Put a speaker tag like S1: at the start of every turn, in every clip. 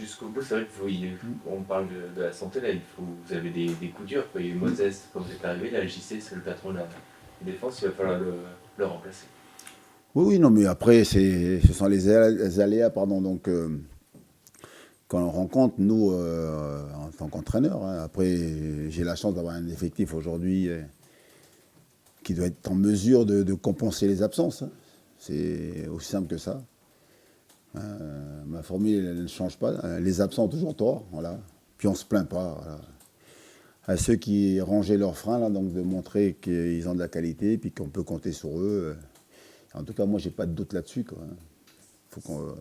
S1: Jusqu'au bout, c'est vrai qu'on parle de la santé, là, vous avez des coups durs. Quoi. Il y a eu Moses, quand vous êtes arrivé, la JC, c'est le patron de la défense, il va falloir le remplacer.
S2: Oui, oui, non, mais après, ce sont les aléas, pardon. Donc, quand on rencontre, nous, en tant qu'entraîneur, hein, après, j'ai la chance d'avoir un effectif aujourd'hui qui doit être en mesure de compenser les absences, hein. C'est aussi simple que ça. Ma formule, elle ne change pas. Les absents ont toujours tort, voilà. Puis on se plaint pas, voilà. À ceux qui rangeaient leurs freins, là, donc de montrer qu'ils ont de la qualité, puis qu'on peut compter sur eux. En tout cas, moi, j'ai pas de doute là-dessus, quoi. Faut qu'on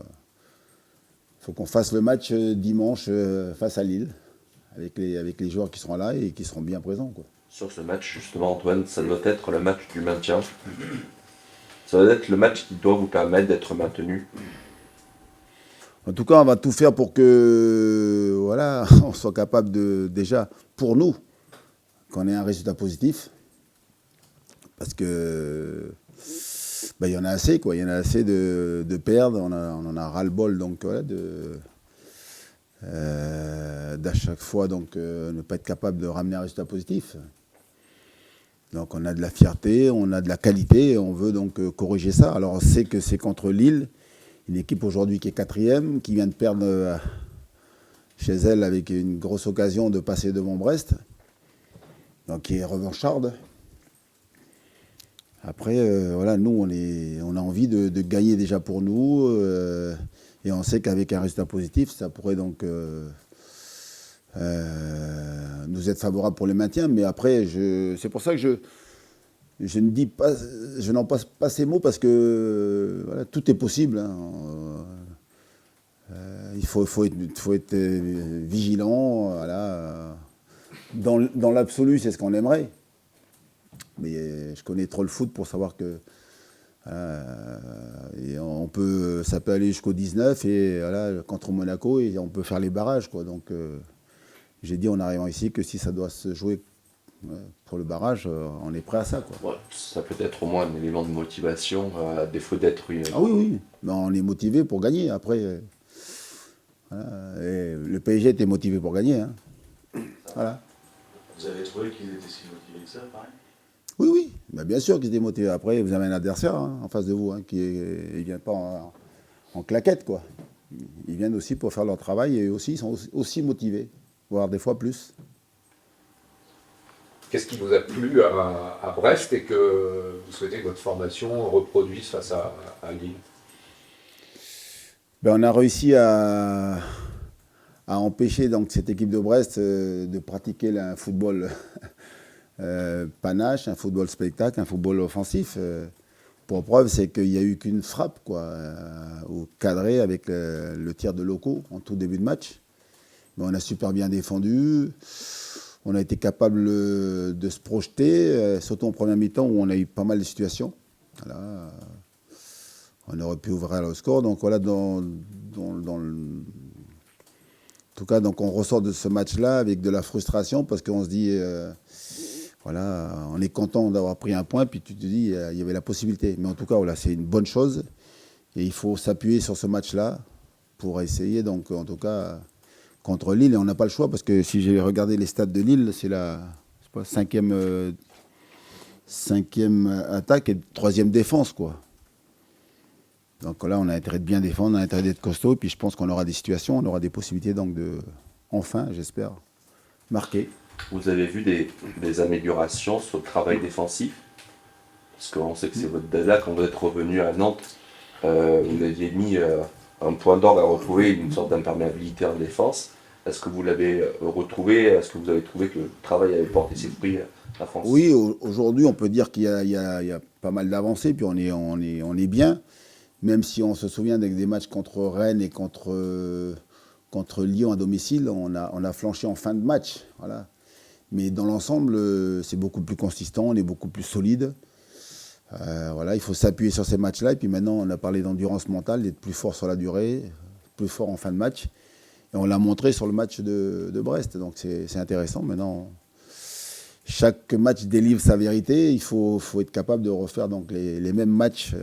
S2: faut qu'on fasse le match dimanche face à Lille, avec les joueurs qui seront là et qui seront bien présents, quoi.
S3: Sur ce match, justement, Antoine, ça doit être le match du maintien. Ça doit être le match qui doit vous permettre d'être maintenu.
S2: En tout cas, on va tout faire pour que, voilà, on soit capable de, déjà, pour nous, qu'on ait un résultat positif. Parce que, ben, il y en a assez, quoi. Il y en a assez de perdre. On en a ras-le-bol, donc, voilà, d'à chaque fois, donc, ne pas être capable de ramener un résultat positif. Donc, on a de la fierté, on a de la qualité, et on veut donc corriger ça. Alors, on sait que c'est contre Lille, une équipe aujourd'hui qui est quatrième, qui vient de perdre chez elle avec une grosse occasion de passer devant Brest, donc qui est revancharde. Après, voilà, nous, on a envie de gagner déjà pour nous, et on sait qu'avec un résultat positif, ça pourrait donc nous être favorable pour le maintien. Mais après, c'est pour ça que je ne dis pas, je n'en passe pas ces mots parce que voilà, tout est possible, hein. Il faut être vigilant. Voilà. Dans l'absolu, c'est ce qu'on aimerait. Mais je connais trop le foot pour savoir que et ça peut aller jusqu'au 19 et voilà, contre Monaco et on peut faire les barrages, quoi. Donc j'ai dit en arrivant ici que si ça doit se jouer pour le barrage, on est prêt à ça, quoi.
S3: Ouais, ça peut être au moins un élément de motivation, à défaut d'être une...
S2: Ah oui, oui. Ben, on est motivé pour gagner. Après, voilà. Et le PSG était motivé pour gagner, hein. Voilà.
S1: Vous avez trouvé qu'ils étaient si motivés que ça, pareil?
S2: Oui, oui. Ben, bien sûr qu'ils étaient motivés. Après, vous avez un adversaire, hein, en face de vous, hein, ne vient pas en claquette, quoi. Ils viennent aussi pour faire leur travail et aussi, ils sont aussi motivés, voire des fois plus.
S4: Qu'est-ce qui vous a plu à Brest et que vous souhaitez que votre formation reproduise face à Lille?
S2: Ben, on a réussi à empêcher donc, cette équipe de Brest de pratiquer un football panache, un football spectacle, un football offensif. Pour preuve, c'est qu'il n'y a eu qu'une frappe, quoi, au cadré avec le tir de Loco en tout début de match. Mais on a super bien défendu. On a été capable de se projeter, surtout en première mi-temps où on a eu pas mal de situations. Voilà. On aurait pu ouvrir le score. Donc voilà, en tout cas, donc on ressort de ce match-là avec de la frustration parce qu'on se dit, voilà, on est content d'avoir pris un point, puis tu te dis, il y avait la possibilité. Mais en tout cas, voilà, c'est une bonne chose. Et il faut s'appuyer sur ce match-là pour essayer, donc en tout cas, contre Lille. Et on n'a pas le choix parce que si j'ai regardé les stats de Lille, c'est la cinquième attaque et troisième défense, quoi. Donc là, on a intérêt de bien défendre, on a intérêt d'être costaud. Et puis je pense qu'on aura des situations, on aura des possibilités donc de, enfin, j'espère, marquer.
S3: Vous avez vu des améliorations sur le travail défensif? Parce qu'on sait que c'est votre dada quand vous êtes revenu à Nantes. Vous aviez mis un point d'orgue à retrouver une sorte d'imperméabilité en défense. Est-ce que vous l'avez retrouvé? Est-ce que vous avez trouvé que le travail avait porté ses fruits à France?
S2: Oui, aujourd'hui, on peut dire qu'il y a pas mal d'avancées, puis on est bien. Même si on se souvient des matchs contre Rennes et contre Lyon à domicile, on a flanché en fin de match. Voilà. Mais dans l'ensemble, c'est beaucoup plus consistant, on est beaucoup plus solide. Voilà, il faut s'appuyer sur ces matchs-là. Et puis maintenant, on a parlé d'endurance mentale, d'être plus fort sur la durée, plus fort en fin de match. Et on l'a montré sur le match de Brest. Donc c'est intéressant. Maintenant, chaque match délivre sa vérité. Il faut être capable de refaire donc, les mêmes matchs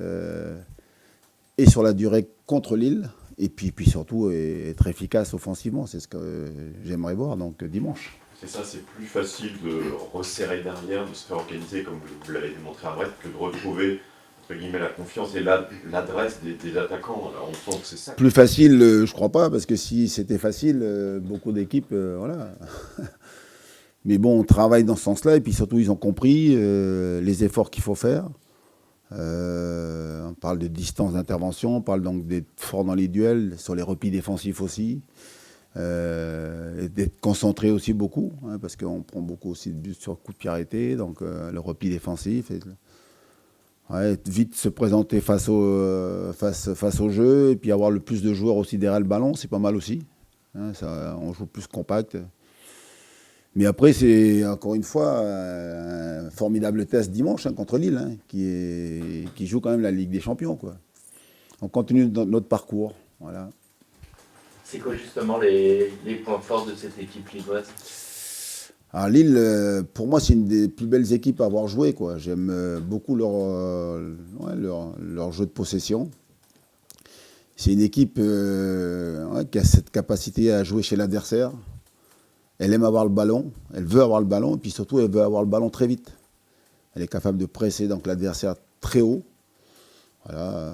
S2: et sur la durée contre Lille Et puis surtout être efficace offensivement, c'est ce que j'aimerais voir donc dimanche.
S5: C'est ça, c'est plus facile de resserrer derrière, de se faire organiser comme vous l'avez démontré à Brest, que de retrouver entre guillemets la confiance et l'adresse des attaquants. Alors, on sent que c'est ça.
S2: Plus facile, je crois pas, parce que si c'était facile, beaucoup d'équipes, voilà. Mais bon, on travaille dans ce sens-là, et puis surtout, ils ont compris les efforts qu'il faut faire. On parle de distance d'intervention, on parle donc d'être fort dans les duels, sur les replis défensifs aussi, et d'être concentré aussi beaucoup, hein, parce qu'on prend beaucoup aussi de buts sur coup de pied arrêté, donc le repli défensif. Ouais, vite se présenter face au jeu, et puis avoir le plus de joueurs aussi derrière le ballon, c'est pas mal aussi. Hein, ça, on joue plus compact. Mais après, c'est encore une fois un formidable test dimanche contre Lille, hein, qui joue quand même la Ligue des Champions, quoi. On continue notre parcours. Voilà.
S1: C'est quoi justement les points forts de cette équipe lilloise?
S2: Alors Lille, pour moi, c'est une des plus belles équipes à avoir joué, quoi. J'aime beaucoup leur jeu de possession. C'est une équipe qui a cette capacité à jouer chez l'adversaire. Elle aime avoir le ballon, elle veut avoir le ballon, et puis surtout, elle veut avoir le ballon très vite. Elle est capable de presser donc l'adversaire très haut, voilà,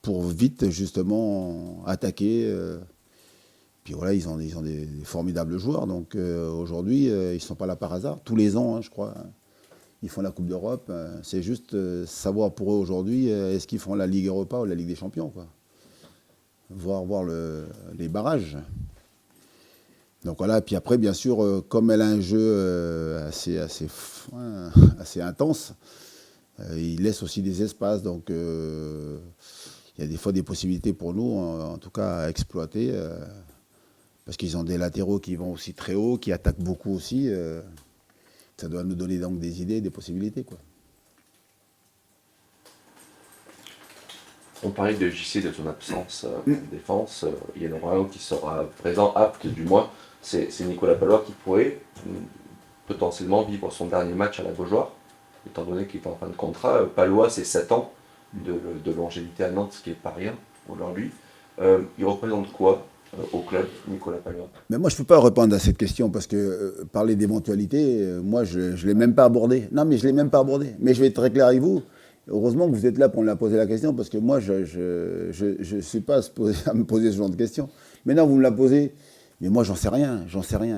S2: pour vite justement attaquer. Puis voilà, ils ont des formidables joueurs. Donc aujourd'hui, ils ne sont pas là par hasard. Tous les ans, hein, je crois, ils font la Coupe d'Europe. C'est juste savoir pour eux aujourd'hui, est-ce qu'ils font la Ligue Europa ou la Ligue des Champions, quoi. Voir les barrages. Donc voilà, puis après, bien sûr, comme elle a un jeu assez intense, il laisse aussi des espaces. Donc il y a des fois des possibilités pour nous, en tout cas, à exploiter. Parce qu'ils ont des latéraux qui vont aussi très haut, qui attaquent beaucoup aussi. Ça doit nous donner donc des idées, des possibilités, quoi.
S3: On parlait de JC, de son absence en défense. Il y en aura un qui sera présent, apte du moins. C'est Nicolas Palois qui pourrait potentiellement vivre son dernier match à la Beaujoire, étant donné qu'il est en fin de contrat. Palois, c'est 7 ans de longévité à Nantes, ce qui n'est pas rien aujourd'hui. Il représente quoi au club, Nicolas Palois?
S2: Mais moi, je ne peux pas répondre à cette question parce que parler d'éventualité, moi, je ne l'ai même pas abordé. Non, mais je ne l'ai même pas abordé. Mais je vais être très clair avec vous. Heureusement que vous êtes là pour me poser la question parce que moi, je ne suis pas à me poser ce genre de questions. Maintenant, vous me la posez, mais moi, j'en sais rien.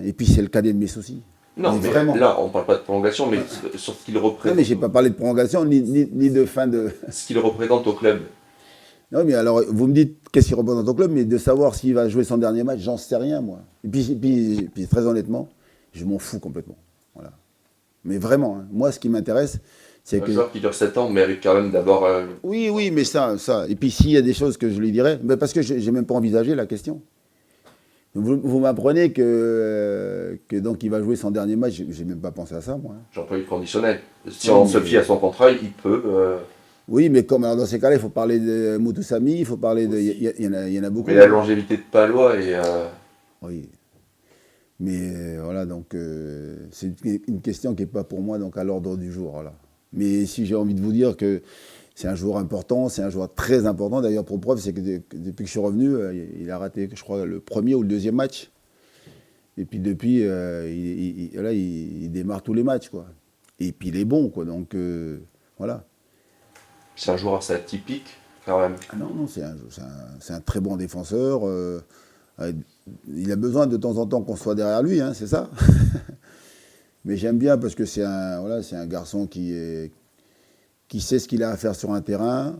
S2: Et puis, c'est le cadet de mes soucis.
S3: Non, mais vraiment. Là, on ne parle pas de prolongation, mais sur ce qu'il représente.
S2: Non, mais je n'ai pas parlé de prolongation ni de fin de...
S3: Ce qu'il représente au club.
S2: Non, mais alors, vous me dites qu'est-ce qu'il représente au club, mais de savoir s'il va jouer son dernier match, j'en sais rien, moi. Et puis très honnêtement, je m'en fous complètement. Voilà. Mais vraiment, hein, moi, ce qui m'intéresse, c'est que...
S3: Un joueur qui dure 7 ans mérite quand même d'avoir...
S2: Oui, mais ça. Et puis, s'il y a des choses que je lui dirais, mais parce que je n'ai même pas envisagé la question. Vous m'apprenez que donc il va jouer son dernier match, j'ai même pas pensé à ça, moi.
S3: J'emploie le conditionnel. Si on se fie à son contrat, il peut...
S2: Oui, mais comme alors dans ces cas-là, il faut parler de Moutoussamy, il faut parler de... Il y en a beaucoup.
S3: Mais la longévité de Palois est...
S2: Oui. Mais voilà, donc c'est une question qui n'est pas pour moi donc à l'ordre du jour. Voilà. Mais si j'ai envie de vous dire que c'est un joueur important, c'est un joueur très important. D'ailleurs, pour preuve, c'est que depuis que je suis revenu, il a raté, je crois, le premier ou le deuxième match. Et puis depuis, il démarre tous les matchs, quoi. Et puis il est bon, quoi. Donc voilà.
S3: C'est un joueur assez atypique, quand même.
S2: Ah non, c'est un très bon défenseur. Il a besoin de temps en temps qu'on soit derrière lui, hein, c'est ça. Mais j'aime bien parce que c'est un garçon qui sait ce qu'il a à faire sur un terrain.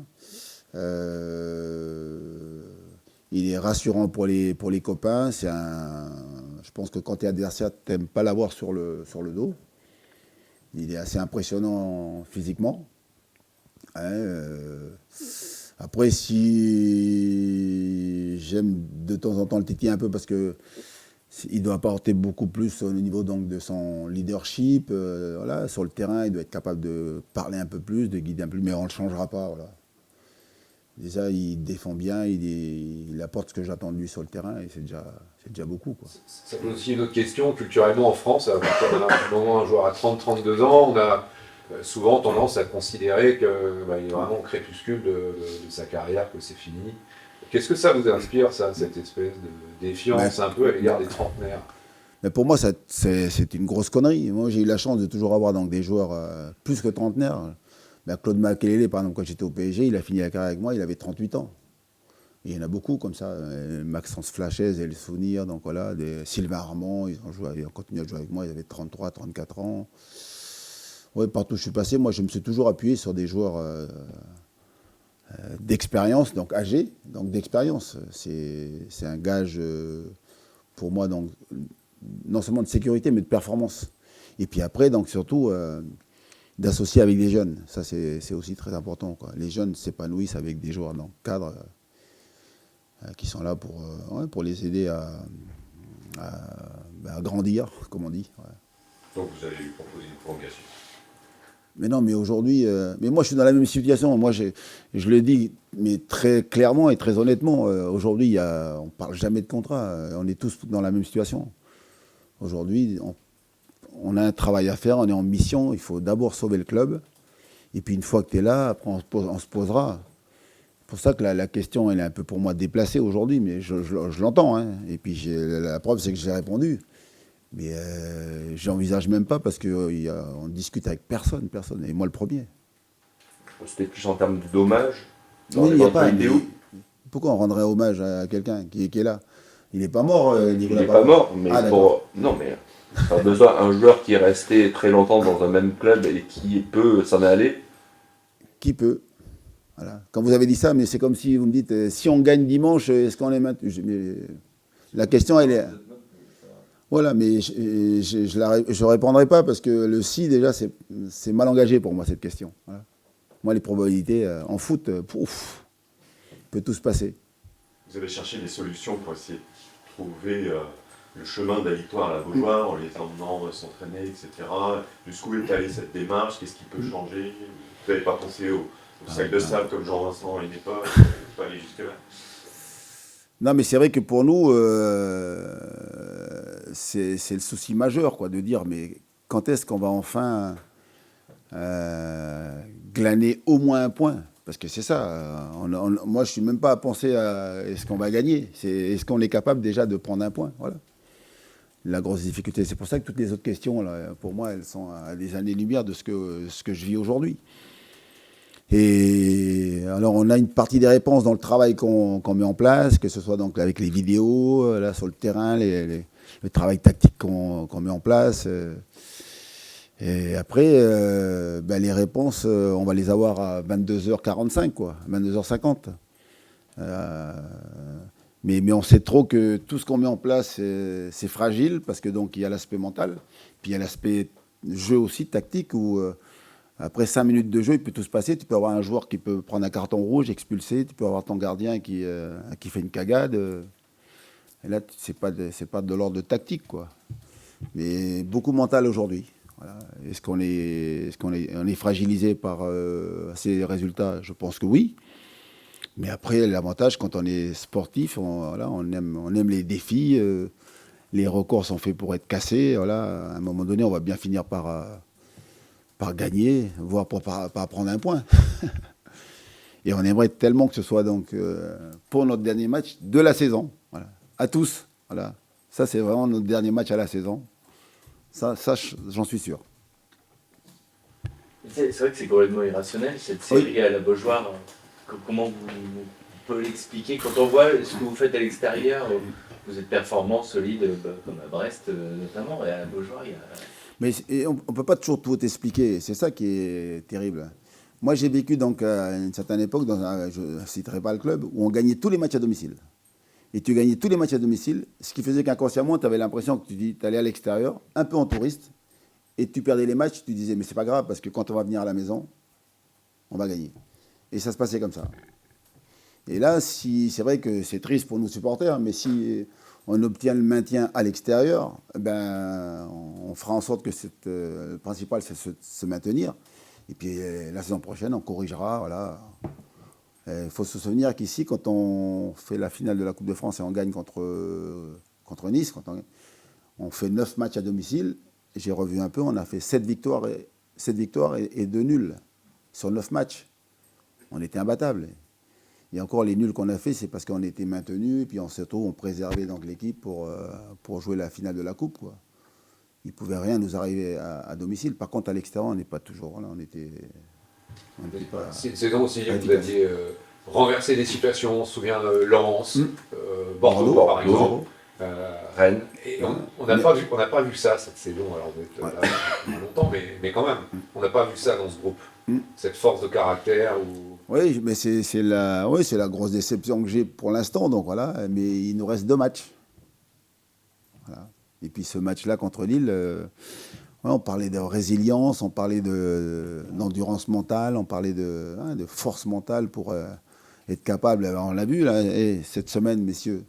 S2: Il est rassurant pour les copains. Je pense que quand tu es adversaire, tu n'aimes pas l'avoir sur le dos. Il est assez impressionnant physiquement. Après, si j'aime de temps en temps le titiller un peu parce que il doit apporter beaucoup plus au niveau donc de son leadership. Voilà, sur le terrain, il doit être capable de parler un peu plus, de guider un peu plus, mais on ne le changera pas. Voilà. Déjà, il défend bien, il apporte ce que j'attends de lui sur le terrain et c'est déjà beaucoup, quoi.
S4: Ça pose aussi une autre question. Culturellement, en France, à partir d'un moment, un joueur à 30-32 ans, on a souvent tendance à considérer qu'il est vraiment au crépuscule de sa carrière, que c'est fini. Qu'est-ce que ça vous inspire, ça, cette espèce de défiance un peu à l'égard des trentenaires?
S2: Mais pour moi, c'est une grosse connerie. Moi, j'ai eu la chance de toujours avoir donc, des joueurs plus que trentenaires. Ben, Claude Makélélé, par exemple, quand j'étais au PSG, il a fini la carrière avec moi, il avait 38 ans. Et il y en a beaucoup comme ça. Maxence Flachez et le souvenir, donc voilà, Sylvain Armand, ils ont continué à jouer avec moi, ils avaient 33, 34 ans. Ouais, partout où je suis passé, moi, je me suis toujours appuyé sur des joueurs d'expérience, donc âgés, donc d'expérience. C'est un gage pour moi, donc, non seulement de sécurité, mais de performance. Et puis après, donc surtout, d'associer avec des jeunes. Ça, c'est aussi très important, quoi. Les jeunes s'épanouissent avec des joueurs dans le cadre qui sont là pour les aider à grandir, comme on dit. Ouais.
S5: Donc vous allez lui proposer une prolongation.
S2: Mais non, mais aujourd'hui, mais moi je suis dans la même situation. Moi, je le dis, mais très clairement et très honnêtement, aujourd'hui, on ne parle jamais de contrat. On est tous dans la même situation. Aujourd'hui, on a un travail à faire, on est en mission. Il faut d'abord sauver le club. Et puis une fois que tu es là, après on se posera. C'est pour ça que la question, elle est un peu pour moi déplacée aujourd'hui, mais je l'entends. Hein. Et puis la preuve, c'est que j'ai répondu. Mais j'envisage même pas parce qu'on discute avec personne. Et moi le premier.
S3: C'était plus en termes de dommages.
S2: Oui, il n'y a pas. Pourquoi on rendrait hommage à quelqu'un qui est là? Il n'est pas mort,
S3: Nicolas. Il n'est pas mort, mais non, mais on a besoin d'un joueur qui est resté très longtemps dans un même club et qui peut s'en aller.
S2: Qui peut. Voilà. Quand vous avez dit ça, mais c'est comme si vous me dites si on gagne dimanche, est-ce qu'on est maintenu? La question, elle est. Voilà, mais je ne répondrai pas parce que le si, déjà, c'est mal engagé pour moi, cette question. Voilà. Moi, les probabilités en foot, pouf, peut tout se passer.
S5: Vous avez cherché des solutions pour essayer de trouver le chemin de la victoire à la Beaujoire en les emmenant s'entraîner, etc. Jusqu'où est allée cette démarche? Qu'est-ce qui peut changer? Vous n'avez pas pensé au sac de sable comme Jean-Vincent à une époque? Vous n'êtes pas allé jusque-là?
S2: Non, mais c'est vrai que pour nous, c'est le souci majeur, quoi, de dire, mais quand est-ce qu'on va enfin glaner au moins un point? Parce que c'est ça. Moi, je ne suis même pas à penser à est-ce qu'on va gagner. Est-ce qu'on est capable déjà de prendre un point? Voilà. La grosse difficulté. C'est pour ça que toutes les autres questions, là, pour moi, elles sont à des années-lumière de ce que je vis aujourd'hui. Et alors, on a une partie des réponses dans le travail qu'on met en place, que ce soit donc avec les vidéos, là sur le terrain, le travail tactique qu'on met en place. Et après, les réponses, on va les avoir à 22h45, quoi, 22h50. Mais on sait trop que tout ce qu'on met en place, c'est fragile, parce que donc il y a l'aspect mental, puis il y a l'aspect jeu aussi, tactique, où après 5 minutes de jeu, il peut tout se passer. Tu peux avoir un joueur qui peut prendre un carton rouge, expulsé. Tu peux avoir ton gardien qui fait une cagade. Et là, c'est pas de l'ordre de tactique, quoi. Mais beaucoup mental aujourd'hui. Voilà. Est-ce qu'on est fragilisé par ces résultats? Je pense que oui. Mais après, l'avantage, quand on est sportif, on aime les défis. Les records sont faits pour être cassés. Voilà. À un moment donné, on va bien finir par gagner, voire par prendre un point. Et on aimerait tellement que ce soit donc pour notre dernier match de la saison. Voilà. À tous. Voilà. Ça, c'est vraiment notre dernier match à la saison. Ça j'en suis sûr.
S1: C'est vrai que c'est complètement irrationnel, cette série à la Beaujoire. Comment vous pouvez l'expliquer? Quand on voit ce que vous faites à l'extérieur, vous êtes performant, solide, comme à Brest notamment, et à la Beaujoire, il y a...
S2: Mais on ne peut pas toujours tout expliquer. C'est ça qui est terrible. Moi, j'ai vécu donc à une certaine époque, je ne citerai pas le club, où on gagnait tous les matchs à domicile. Et tu gagnais tous les matchs à domicile, ce qui faisait qu'inconsciemment, tu avais l'impression que tu allais à l'extérieur, un peu en touriste, et tu perdais les matchs, tu disais, mais c'est pas grave, parce que quand on va venir à la maison, on va gagner. Et ça se passait comme ça. Et là, c'est vrai que c'est triste pour nos supporters, mais si on obtient le maintien à l'extérieur, on fera en sorte que le principal, c'est se maintenir. Et puis la saison prochaine, on corrigera. Voilà. Il faut se souvenir qu'ici, quand on fait la finale de la Coupe de France et on gagne contre Nice, on fait 9 matchs à domicile. J'ai revu un peu, on a fait 7 victoires et 2 nuls sur 9 matchs. On était imbattables. Et encore, les nuls qu'on a fait, c'est parce qu'on était maintenus, et puis surtout, on préservait donc l'équipe pour jouer la finale de la Coupe, quoi. Il ne pouvait rien nous arriver à domicile. Par contre, à l'extérieur, on n'est pas toujours là. On était pas.
S4: C'est donc aussi,
S2: pas
S4: vous
S2: efficace.
S4: aviez renversé des situations, on se souvient Lens, Bordeaux, par exemple.
S2: Bordeaux.
S3: Rennes.
S4: Et on n'a pas vu ça cette saison. Alors vous êtes là depuis longtemps, mais quand même, on n'a pas vu ça dans ce groupe. Cette force de caractère ou.
S2: Oui, mais c'est la grosse déception que j'ai pour l'instant. Donc voilà, mais il nous reste 2 matchs. Voilà. Et puis ce match-là contre Lille, on parlait de résilience, on parlait d'endurance mentale, on parlait de force mentale pour être capable. On l'a vu là, cette semaine, messieurs.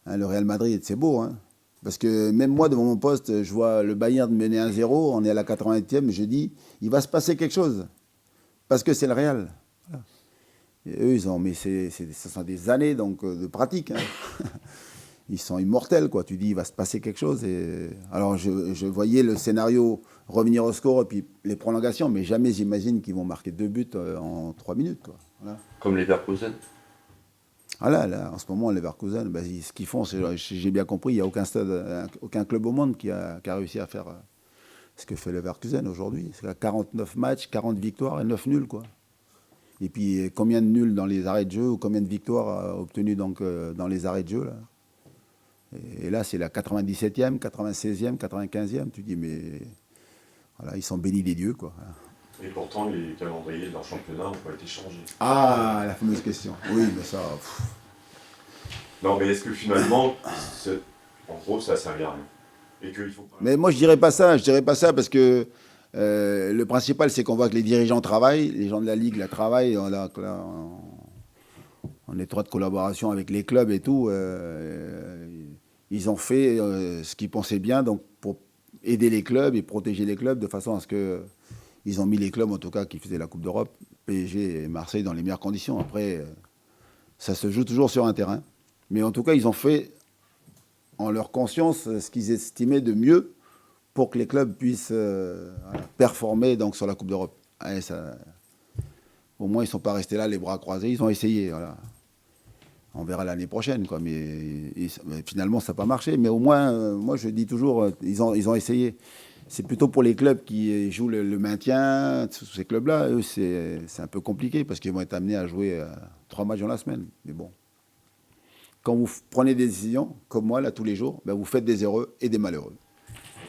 S2: Le Real Madrid, c'est beau, hein. Parce que même moi, devant mon poste, je vois le Bayern mener 1-0, on est à la 80e, je dis, il va se passer quelque chose. Parce que c'est le Real. Voilà. Et eux, mais ce sont des années donc, de pratique. Hein. Ils sont immortels, quoi. Tu dis, il va se passer quelque chose. Alors, je voyais le scénario revenir au score et puis les prolongations, mais jamais j'imagine qu'ils vont marquer 2 buts en 3 minutes, quoi. Voilà.
S3: Comme les Leverkusen.
S2: Ah là, en ce moment, les Leverkusen, ce qu'ils font, j'ai bien compris, il n'y a aucun club au monde qui a réussi à faire ce que fait le Leverkusen aujourd'hui. C'est 49 matchs, 40 victoires et 9 nuls, quoi. Et puis, combien de nuls dans les arrêts de jeu ou combien de victoires obtenues donc, dans les arrêts de jeu, là. Et là, c'est la 97e, 96e, 95e. Tu dis, mais voilà, ils sont bénis des dieux, quoi.
S5: Et pourtant, les calendriers de leur championnat n'ont pas été changés.
S2: Ah, la fameuse question. Oui, mais ça...
S5: Non, mais est-ce que finalement, en gros, ça ne sert à rien et qu'il faut pas...
S2: Mais moi, je dirais pas ça. Je dirais pas ça parce que le principal, c'est qu'on voit que les dirigeants travaillent, les gens de la Ligue la travaillent, en étroite collaboration avec les clubs et tout. Ils ont fait ce qu'ils pensaient bien donc pour aider les clubs et protéger les clubs de façon à ce que... Ils ont mis les clubs, en tout cas, qui faisaient la Coupe d'Europe, PSG et Marseille, dans les meilleures conditions. Après, ça se joue toujours sur un terrain. Mais en tout cas, ils ont fait, en leur conscience, ce qu'ils estimaient de mieux pour que les clubs puissent performer donc, sur la Coupe d'Europe. Au moins, ils ne sont pas restés là, les bras croisés. Ils ont essayé. Voilà. On verra l'année prochaine, quoi. Mais finalement, ça n'a pas marché. Mais au moins, moi, je dis toujours, ils ont essayé. C'est plutôt pour les clubs qui jouent le maintien, ces clubs-là, eux, c'est un peu compliqué parce qu'ils vont être amenés à jouer 3 matchs dans la semaine. Mais bon, quand vous prenez des décisions, comme moi, là, tous les jours, ben, vous faites des heureux et des malheureux.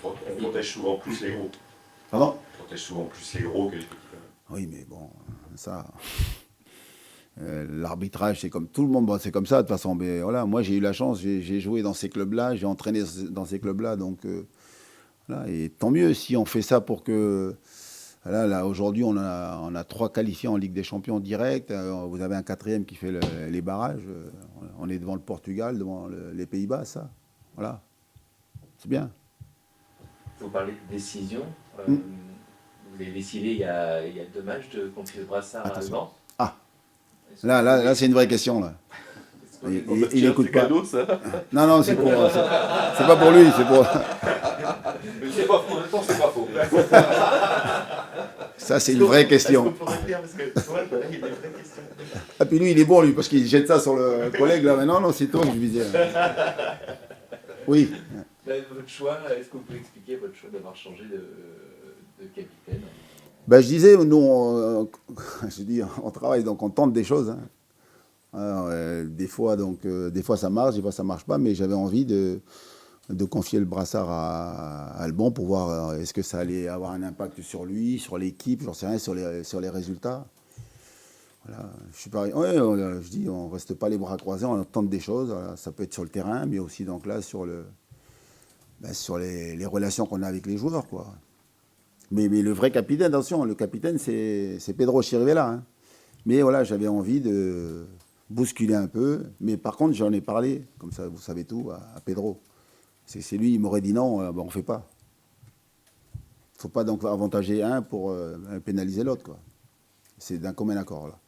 S5: On protège souvent plus les gros.
S2: Pardon ?
S5: On protège souvent plus les gros que les petits.
S2: Oui, mais bon, ça... l'arbitrage, c'est comme tout le monde, bon, c'est comme ça de toute façon. Mais voilà, moi, j'ai eu la chance, j'ai joué dans ces clubs-là, j'ai entraîné dans ces clubs-là, donc... Voilà, et tant mieux si on fait ça pour que... Là aujourd'hui, on a 3 qualifiés en Ligue des Champions direct. Vous avez un 4e qui fait les barrages. On est devant le Portugal, devant les Pays-Bas, ça. Voilà. C'est bien.
S1: Vous parlez de décision. Vous avez décidé il y a 2 matchs de confier le brassard à Alban.
S2: Ah, là c'est une vraie question, là. Il n'écoute pas.
S3: Cadeau, ça.
S2: Non, c'est pas pour lui, c'est pour...
S4: Mais c'est pas faux, en même temps, c'est pas faux.
S2: Ça, c'est une vraie question. Ah, puis lui, il est bon, lui, parce qu'il jette ça sur le collègue, là. Mais non, c'est toi que je visais. Oui.
S1: Votre choix, est-ce que vous pouvez expliquer votre choix d'avoir changé de capitaine ?
S2: Ben, je disais, nous, on travaille, donc on tente des choses. Hein. Alors, des fois, ça marche, des fois, ça marche pas, mais j'avais envie de confier le brassard à Alban pour voir est-ce que ça allait avoir un impact sur lui, sur l'équipe, j'en sais rien, sur les résultats. Voilà. Je suis pareil. Ouais, je dis, on reste pas les bras croisés, on tente des choses. Voilà. Ça peut être sur le terrain, mais aussi donc là sur les relations qu'on a avec les joueurs, quoi. Mais le vrai capitaine, attention, le capitaine c'est Pedro Chirivella. Hein. Mais voilà, j'avais envie de bousculer un peu. Mais par contre, j'en ai parlé, comme ça, vous savez tout, à Pedro. C'est lui, il m'aurait dit non, on ne fait pas. Il ne faut pas donc avantager un pour pénaliser l'autre, quoi. C'est d'un commun accord, là.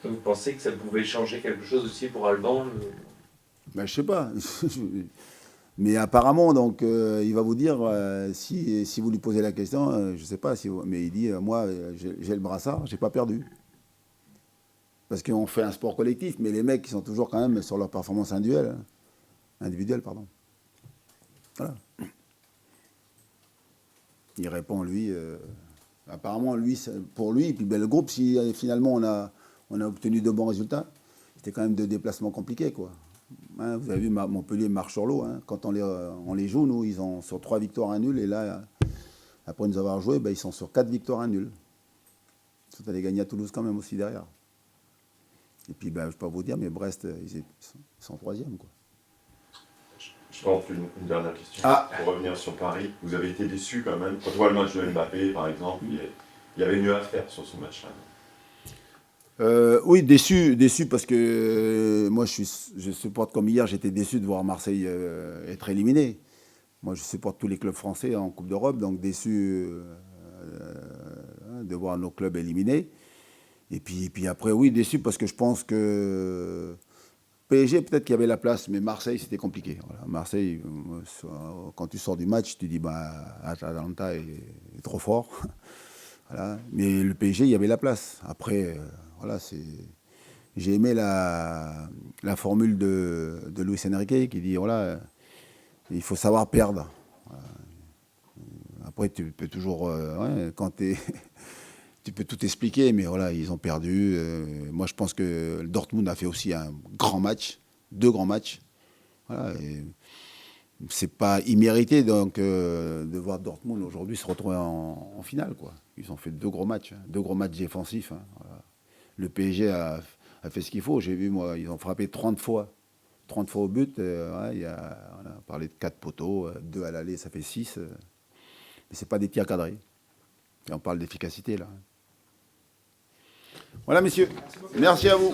S1: Vous pensez que ça pouvait changer quelque chose aussi pour Alban
S2: Ben, je sais pas. Mais apparemment, donc, il va vous dire, si vous lui posez la question, je ne sais pas, mais il dit, moi, j'ai le brassard, je n'ai pas perdu. parce qu'on fait un sport collectif, mais les mecs, ils sont toujours quand même sur leur performance individuelle. Pardon. Voilà. Il répond, lui, apparemment, lui, pour lui, et puis ben, le groupe, si finalement on a obtenu de bons résultats, c'était quand même de déplacements compliqués, quoi. Hein, vous avez vu, Montpellier marche sur l'eau. Hein. Quand on les joue, nous, ils sont sur 3 victoires, 1 nul, et là, après nous avoir joué, ben, ils sont sur 4 victoires, 1 nul. Ils sont allés gagner à Toulouse quand même aussi derrière. Et puis, ben, je ne vais pas vous dire, mais Brest, ils sont 3e, quoi.
S5: Je pense une dernière question.
S2: Ah.
S5: Pour revenir sur Paris, vous avez été déçu quand même. Quand on voit le match de Mbappé, par exemple, il y avait mieux à faire sur ce match-là.
S2: Oui, déçu parce que moi je supporte, comme hier, j'étais déçu de voir Marseille être éliminé. Moi je supporte tous les clubs français en Coupe d'Europe, donc déçu de voir nos clubs éliminés. Et puis après, oui, déçu parce que je pense que PSG, peut-être qu'il y avait la place, mais Marseille, c'était compliqué. Voilà. Marseille, quand tu sors du match, tu dis, Atalanta est trop fort. Voilà. Mais le PSG, il y avait la place. Après, voilà, j'ai aimé la formule de Luis Enrique qui dit, voilà, il faut savoir perdre. Voilà. Après, tu peux toujours, quand tu peux tout expliquer, mais voilà, ils ont perdu. Moi, je pense que Dortmund a fait aussi un grand match, 2 grands matchs. Voilà, c'est pas immérité donc de voir Dortmund aujourd'hui se retrouver en finale, quoi. Ils ont fait 2 gros matchs, 2 gros matchs défensifs. Hein, voilà. Le PSG a fait ce qu'il faut. J'ai vu, moi, ils ont frappé 30 fois au but. On a parlé de 4 poteaux, 2 à l'aller, ça fait 6. Mais c'est pas des tirs cadrés. Et on parle d'efficacité là. Voilà, messieurs. Merci à vous.